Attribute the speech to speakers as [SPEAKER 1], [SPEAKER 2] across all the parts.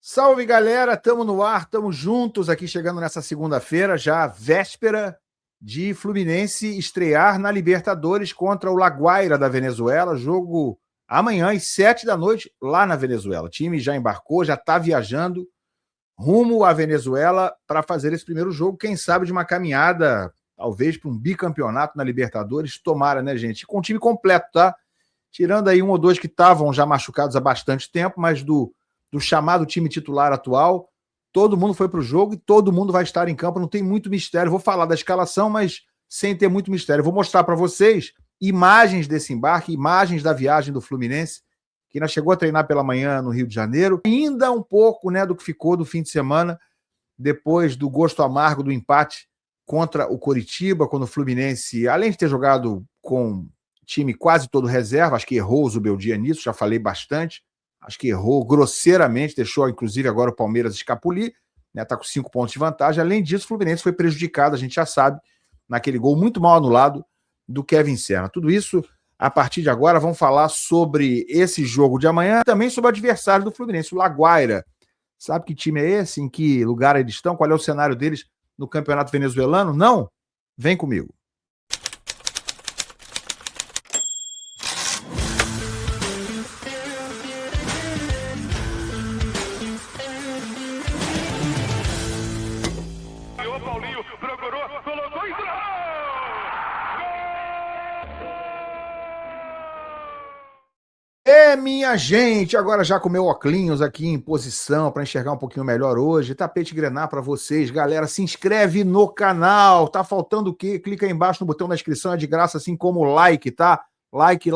[SPEAKER 1] Salve, galera! Estamos no ar, estamos juntos aqui chegando nessa segunda-feira, já véspera de Fluminense estrear na Libertadores contra o La Guaira da Venezuela, jogo amanhã às 7 da noite lá na Venezuela. O time já embarcou, já está viajando rumo à Venezuela para fazer esse primeiro jogo, quem sabe de uma caminhada, talvez para um bicampeonato na Libertadores, tomara, né, gente? Com o time completo, tá? Tirando aí um ou dois que estavam já machucados há bastante tempo, mas do chamado time titular atual, todo mundo foi para o jogo e todo mundo vai estar em campo, não tem muito mistério. Vou falar da escalação, mas sem ter muito mistério. Vou mostrar para vocês imagens desse embarque, imagens da viagem do Fluminense, que ainda chegou a treinar pela manhã no Rio de Janeiro, ainda um pouco, né, do que ficou do fim de semana, depois do gosto amargo do empate contra o Coritiba, quando o Fluminense, além de ter jogado com time quase todo reserva, acho que errou o Zubeldia nisso, já falei bastante, acho que errou grosseiramente, deixou inclusive agora o Palmeiras escapulir, né, tá com 5 pontos de vantagem. Além disso, o Fluminense foi prejudicado, a gente já sabe, naquele gol muito mal anulado do Kevin Serna. Tudo isso, a partir de agora, vamos falar sobre esse jogo de amanhã, também sobre o adversário do Fluminense, o La Guaira. Sabe que time é esse? Em que lugar eles estão? Qual é o cenário deles no campeonato venezuelano? Não? Vem comigo. Minha gente, agora já com meu óculos aqui em posição para enxergar um pouquinho melhor hoje, tapete grená para vocês, galera, se inscreve no canal, tá faltando o quê? Clica aí embaixo no botão da inscrição, é de graça, assim como o like, tá? Like,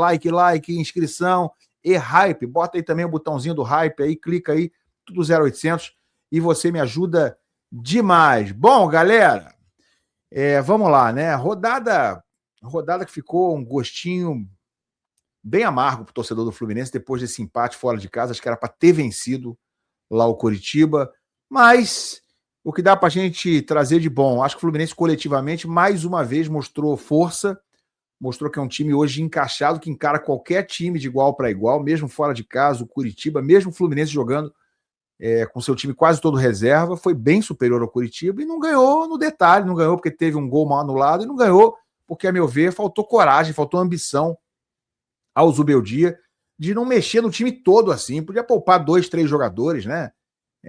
[SPEAKER 1] inscrição e hype, bota aí também o botãozinho do hype aí, clica aí, tudo 0800 e você me ajuda demais. Bom, galera, vamos lá, né? Rodada que ficou um gostinho bem amargo para o torcedor do Fluminense depois desse empate fora de casa. Acho que era para ter vencido lá o Coritiba, mas o que dá para a gente trazer de bom, acho que o Fluminense coletivamente mais uma vez mostrou força, mostrou que é um time hoje encaixado, que encara qualquer time de igual para igual, mesmo fora de casa, o Coritiba, mesmo o Fluminense jogando com seu time quase todo reserva, foi bem superior ao Coritiba e não ganhou no detalhe, não ganhou porque teve um gol mal anulado e não ganhou porque, a meu ver, faltou coragem, faltou ambição ao Zubeldia de não mexer no time todo assim, podia poupar 2, 3 jogadores, né?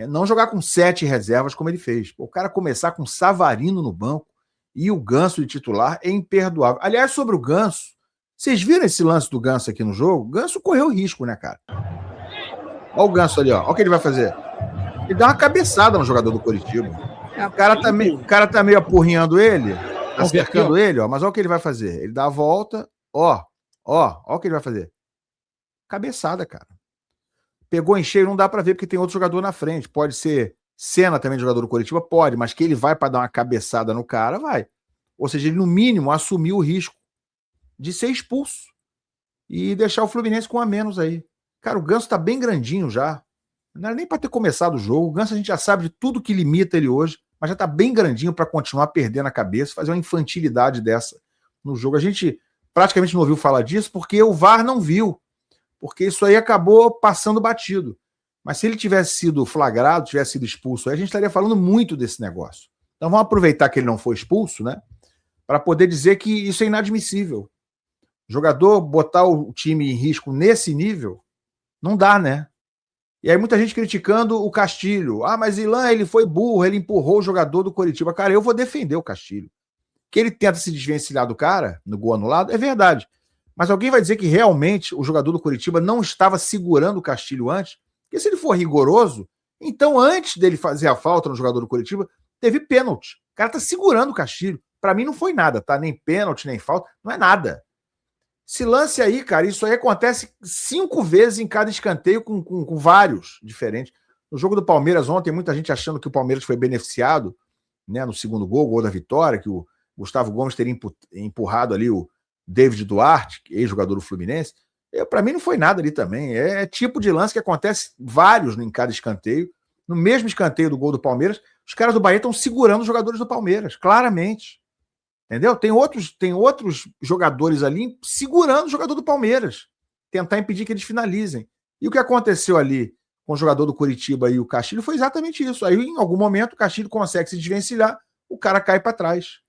[SPEAKER 1] Não jogar com 7 reservas como ele fez. O cara começar com Savarino no banco e o Ganso de titular é imperdoável. Aliás, sobre o Ganso, vocês viram esse lance do Ganso aqui no jogo? O Ganso correu risco, né, cara? Olha o Ganso ali, ó. Olha o que ele vai fazer. Ele dá uma cabeçada no jogador do Coritiba. O cara tá meio apurrinhando ele, tá cercando ele, ó, mas olha o que ele vai fazer. Ele dá a volta, ó o que ele vai fazer. Cabeçada, cara. Pegou em cheio, não dá pra ver porque tem outro jogador na frente. Pode ser Senna também, jogador do Coritiba? Pode, mas que ele vai pra dar uma cabeçada no cara, vai. Ou seja, ele no mínimo assumiu o risco de ser expulso e deixar o Fluminense com um a menos aí. Cara, o Ganso tá bem grandinho já. Não era nem pra ter começado o jogo. O Ganso a gente já sabe de tudo que limita ele hoje, mas já tá bem grandinho pra continuar perdendo a cabeça, fazer uma infantilidade dessa no jogo. A gente praticamente não ouviu falar disso porque o VAR não viu, porque isso aí acabou passando batido. Mas se ele tivesse sido flagrado, tivesse sido expulso, aí a gente estaria falando muito desse negócio. Então vamos aproveitar que ele não foi expulso, né, para poder dizer que isso é inadmissível. O jogador botar o time em risco nesse nível, não dá, né? E aí muita gente criticando o Castilho. Ah, mas Ilan, ele foi burro, ele empurrou o jogador do Coritiba. Cara, eu vou defender o Castilho. Que ele tenta se desvencilhar do cara, no gol anulado, é verdade. Mas alguém vai dizer que realmente o jogador do Coritiba não estava segurando o Castilho antes? Porque se ele for rigoroso, então antes dele fazer a falta no jogador do Coritiba, teve pênalti. O cara tá segurando o Castilho. Para mim não foi nada, tá? Nem pênalti, nem falta, não é nada. Esse lance aí, cara, isso aí acontece 5 vezes em cada escanteio com vários diferentes. No jogo do Palmeiras ontem, muita gente achando que o Palmeiras foi beneficiado, né, no segundo gol da vitória, que o Gustavo Gomes teria empurrado ali o David Duarte, ex-jogador do Fluminense. Para mim não foi nada ali também. É tipo de lance que acontece vários em cada escanteio. No mesmo escanteio do gol do Palmeiras, os caras do Bahia estão segurando os jogadores do Palmeiras, claramente. Entendeu? Tem outros jogadores ali segurando o jogador do Palmeiras, tentar impedir que eles finalizem. E o que aconteceu ali com o jogador do Coritiba e o Castilho foi exatamente isso. Aí, em algum momento, o Castilho consegue se desvencilhar, o cara cai para trás.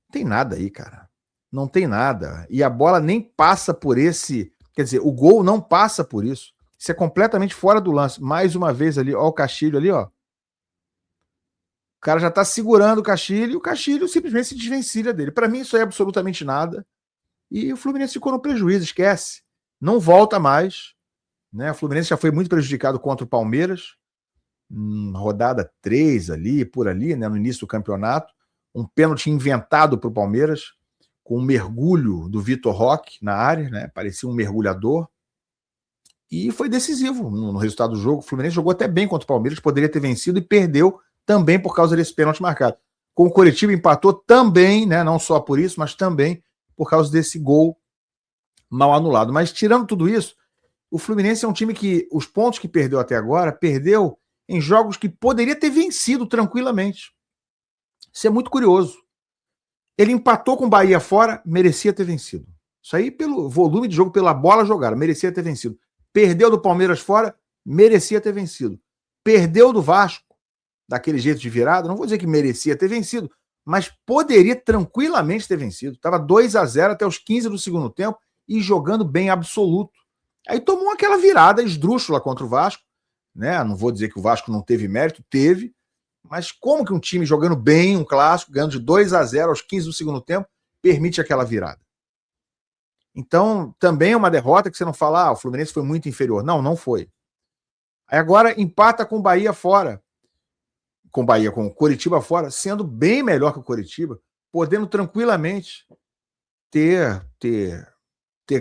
[SPEAKER 1] Não tem nada aí, cara. Não tem nada. E a bola nem passa por esse... Quer dizer, o gol não passa por isso. Isso é completamente fora do lance. Mais uma vez ali, ó, o Castilho ali, ó. O cara já tá segurando o Castilho e o Castilho simplesmente se desvencilha dele. Para mim, isso é absolutamente nada. E o Fluminense ficou no prejuízo, esquece. Não volta mais. Né? O Fluminense já foi muito prejudicado contra o Palmeiras. Rodada 3 ali, por ali, né, no início do campeonato. Um pênalti inventado para o Palmeiras, com um mergulho do Vitor Roque na área, né? Parecia um mergulhador. E foi decisivo no resultado do jogo. O Fluminense jogou até bem contra o Palmeiras, poderia ter vencido e perdeu também por causa desse pênalti marcado. Com o Coritiba empatou também, né? Não só por isso, mas também por causa desse gol mal anulado. Mas tirando tudo isso, o Fluminense é um time que os pontos que perdeu até agora, perdeu em jogos que poderia ter vencido tranquilamente. Isso é muito curioso. Ele empatou com o Bahia fora, merecia ter vencido. Isso aí pelo volume de jogo, pela bola jogada, merecia ter vencido. Perdeu do Palmeiras fora, merecia ter vencido. Perdeu do Vasco, daquele jeito de virada, não vou dizer que merecia ter vencido, mas poderia tranquilamente ter vencido. Estava 2-0 até os 15 do segundo tempo e jogando bem absoluto. Aí tomou aquela virada esdrúxula contra o Vasco, né? Não vou dizer que o Vasco não teve mérito, teve, mas como que um time jogando bem, um clássico, ganhando de 2-0 aos 15 do segundo tempo, permite aquela virada? Então, também é uma derrota que você não fala, o Fluminense foi muito inferior. Não, não foi. Aí agora empata com o Bahia fora. Com o Coritiba fora, sendo bem melhor que o Coritiba, podendo tranquilamente ter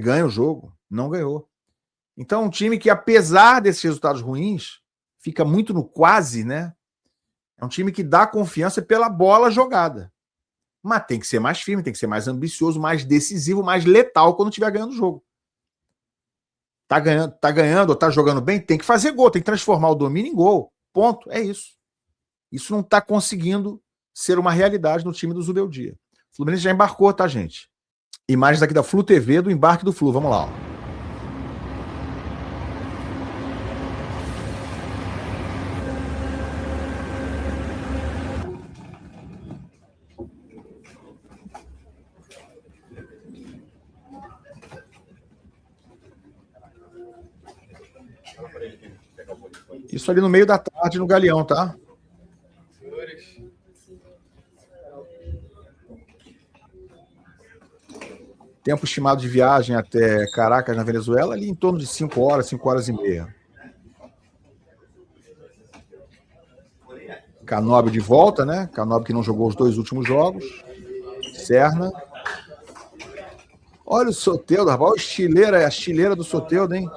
[SPEAKER 1] ganho o jogo. Não ganhou. Então, um time que, apesar desses resultados ruins, fica muito no quase, né? É um time que dá confiança pela bola jogada. Mas tem que ser mais firme, tem que ser mais ambicioso, mais decisivo, mais letal quando estiver ganhando o jogo. Tá ganhando ou tá jogando bem, tem que fazer gol, tem que transformar o domínio em gol. Ponto, é isso. Isso não tá conseguindo ser uma realidade no time do Zubeldia. O Fluminense já embarcou, tá, gente? Imagens aqui da Flu TV do embarque do Flu, vamos lá, ó. Isso ali no meio da tarde no Galeão, tá? Tempo estimado de viagem até Caracas, na Venezuela, ali em torno de 5 horas, 5 horas e meia. Canóbio de volta, né? Canóbio que não jogou os 2 últimos jogos. Serna. Olha o Soteldo, rapaz. Olha a estileira do Soteldo, hein?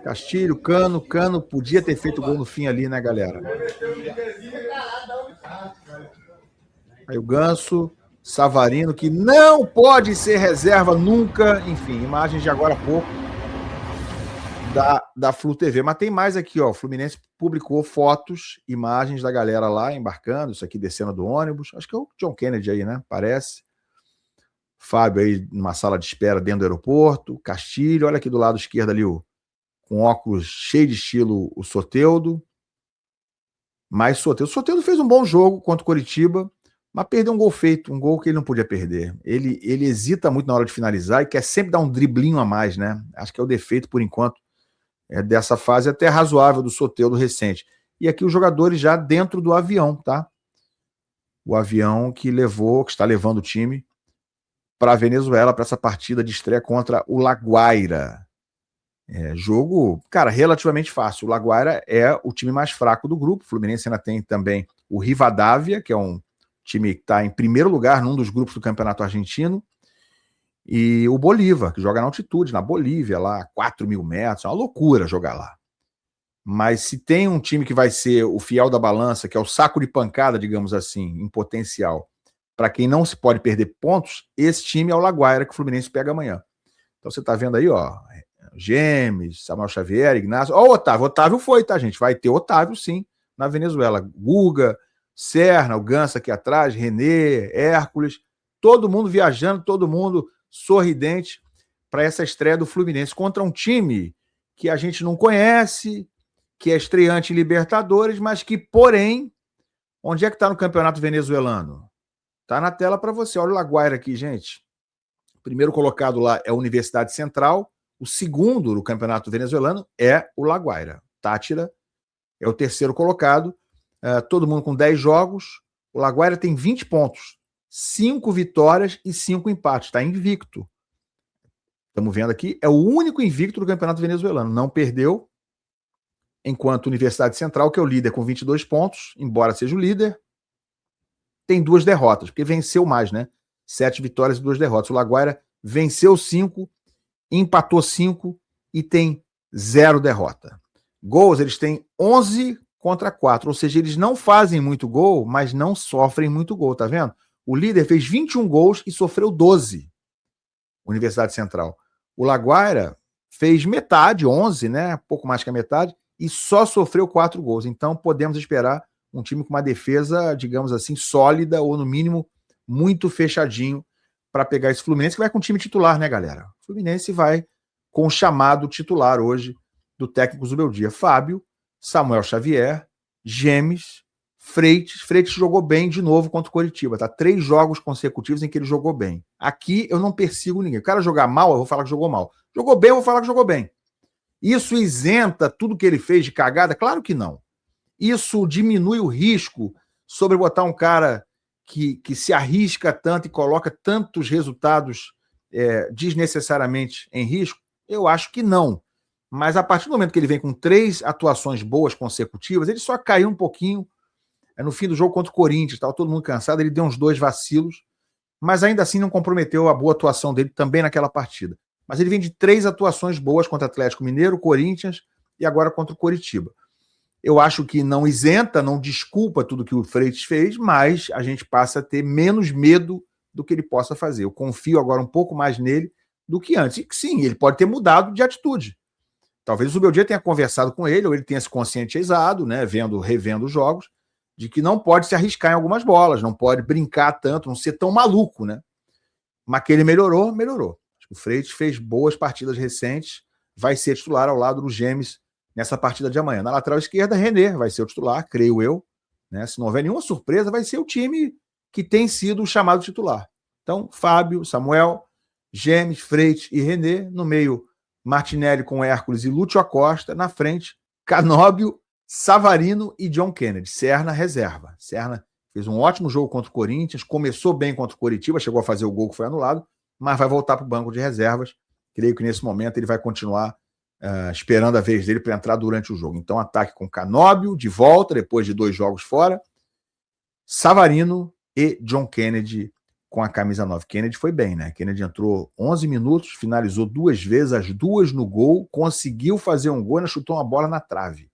[SPEAKER 1] Castilho, Cano podia ter feito gol no fim ali, né, galera? Aí o Ganso, Savarino, que não pode ser reserva nunca. Enfim, imagens de agora há pouco da Flu TV. Mas tem mais aqui, ó. O Fluminense publicou fotos, imagens da galera lá embarcando, isso aqui descendo do ônibus. Acho que é o John Kennedy aí, né? Parece. Fábio aí numa sala de espera dentro do aeroporto. Castilho, olha aqui do lado esquerdo ali, com óculos cheio de estilo, o Soteldo. Mas Soteldo fez um bom jogo contra o Coritiba, mas perdeu um gol feito, um gol que ele não podia perder. Ele hesita muito na hora de finalizar e quer sempre dar um driblinho a mais, né? Acho que é o defeito, por enquanto, dessa fase até razoável do Soteldo recente. E aqui os jogadores já dentro do avião, tá? O avião que está levando o time para a Venezuela, para essa partida de estreia contra o La Guaira. Jogo, cara, relativamente fácil. O La Guaira é o time mais fraco do grupo. O Fluminense ainda tem também o Rivadavia, que é um time que está em primeiro lugar num dos grupos do Campeonato Argentino, e o Bolívar, que joga na altitude, na Bolívia, lá, 4.000 metros. É uma loucura jogar lá. Mas se tem um time que vai ser o fiel da balança, que é o saco de pancada, digamos assim, em potencial, para quem não se pode perder pontos, esse time é o La Guaira, que o Fluminense pega amanhã. Então você está vendo aí, ó, Gemes, Samuel Xavier, Ignacio. Ó, o Otávio. Otávio foi, tá, gente? Vai ter Otávio, sim, na Venezuela. Guga, Serna, o Ganso aqui atrás, René, Hércules. Todo mundo viajando, todo mundo sorridente para essa estreia do Fluminense contra um time que a gente não conhece, que é estreante em Libertadores, mas que, porém, onde é que está no campeonato venezuelano? Está na tela para você. Olha o La Guaira aqui, gente. O primeiro colocado lá é a Universidade Central. O segundo no campeonato venezuelano é o La Guaira. Táchira é o terceiro colocado. Todo mundo com 10 jogos. O La Guaira tem 20 pontos. 5 vitórias e 5 empates. Está invicto. Estamos vendo aqui. É o único invicto do campeonato venezuelano. Não perdeu. Enquanto a Universidade Central, que é o líder com 22 pontos, embora seja o líder, tem 2 derrotas, porque venceu mais, né? 7 vitórias e 2 derrotas. O La Guaira venceu 5, empatou 5 e tem 0 derrota. Gols, eles têm 11 contra 4, ou seja, eles não fazem muito gol, mas não sofrem muito gol, tá vendo? O líder fez 21 gols e sofreu 12. Universidade Central. O La Guaira fez metade, 11, né? Pouco mais que a metade, e só sofreu 4 gols. Então, podemos esperar um time com uma defesa, digamos assim, sólida, ou no mínimo, muito fechadinho, para pegar esse Fluminense, que vai com o time titular, né, galera? O Fluminense vai com o chamado titular hoje do técnico Zubeldia. Fábio, Samuel Xavier, Gemes, Freitas. Freitas jogou bem de novo contra o Coritiba, tá? 3 jogos consecutivos em que ele jogou bem. Aqui eu não persigo ninguém. O cara jogar mal, eu vou falar que jogou mal. Jogou bem, eu vou falar que jogou bem. Isso isenta tudo que ele fez de cagada? Claro que não. Isso diminui o risco sobre botar um cara que se arrisca tanto e coloca tantos resultados desnecessariamente em risco? Eu acho que não. Mas a partir do momento que ele vem com 3 atuações boas consecutivas, ele só caiu um pouquinho no fim do jogo contra o Corinthians, estava todo mundo cansado, ele deu uns 2 vacilos, mas ainda assim não comprometeu a boa atuação dele também naquela partida. Mas ele vem de 3 atuações boas contra o Atlético Mineiro, Corinthians e agora contra o Coritiba. Eu acho que não isenta, não desculpa tudo que o Freitas fez, mas a gente passa a ter menos medo do que ele possa fazer. Eu confio agora um pouco mais nele do que antes. E sim, ele pode ter mudado de atitude. Talvez o Zubeldia tenha conversado com ele, ou ele tenha se conscientizado, né, revendo os jogos, de que não pode se arriscar em algumas bolas, não pode brincar tanto, não ser tão maluco, né? Mas que ele melhorou, melhorou. O Freitas fez boas partidas recentes, vai ser titular ao lado do Gemes nessa partida de amanhã. Na lateral esquerda, René vai ser o titular, creio eu. Né? Se não houver nenhuma surpresa, vai ser o time que tem sido o chamado titular. Então, Fábio, Samuel, Gemes, Freitas e René. No meio, Martinelli com Hércules e Lúcio Acosta. Na frente, Canóbio, Savarino e John Kennedy. Serna, reserva. Serna fez um ótimo jogo contra o Corinthians, começou bem contra o Coritiba, chegou a fazer o gol que foi anulado, mas vai voltar para o banco de reservas. Creio que nesse momento ele vai continuar esperando a vez dele para entrar durante o jogo. Então, ataque com Canóbio, de volta, depois de 2 jogos fora. Savarino e John Kennedy com a camisa 9. Kennedy foi bem, né? Kennedy entrou 11 minutos, finalizou 2 vezes, as 2 no gol, conseguiu fazer um gol e chutou uma bola na trave.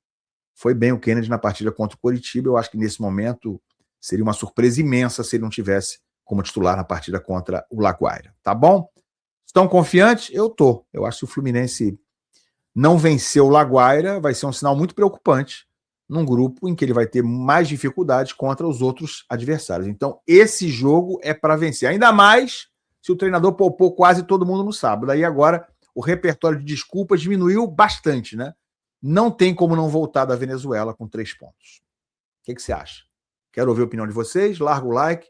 [SPEAKER 1] Foi bem o Kennedy na partida contra o Coritiba. Eu acho que nesse momento seria uma surpresa imensa se ele não tivesse como titular na partida contra o La Guaira. Tá bom? Estão confiantes? Eu tô. Eu acho que o Fluminense não venceu o La Guaira, vai ser um sinal muito preocupante num grupo em que ele vai ter mais dificuldades contra os outros adversários. Então, esse jogo é para vencer. Ainda mais se o treinador poupou quase todo mundo no sábado. Aí agora o repertório de desculpas diminuiu bastante, né? Não tem como não voltar da Venezuela com 3 pontos. O que você acha? Quero ouvir a opinião de vocês. Larga o like,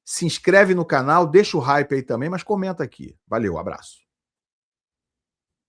[SPEAKER 1] se inscreve no canal, deixa o hype aí também, mas comenta aqui. Valeu, abraço.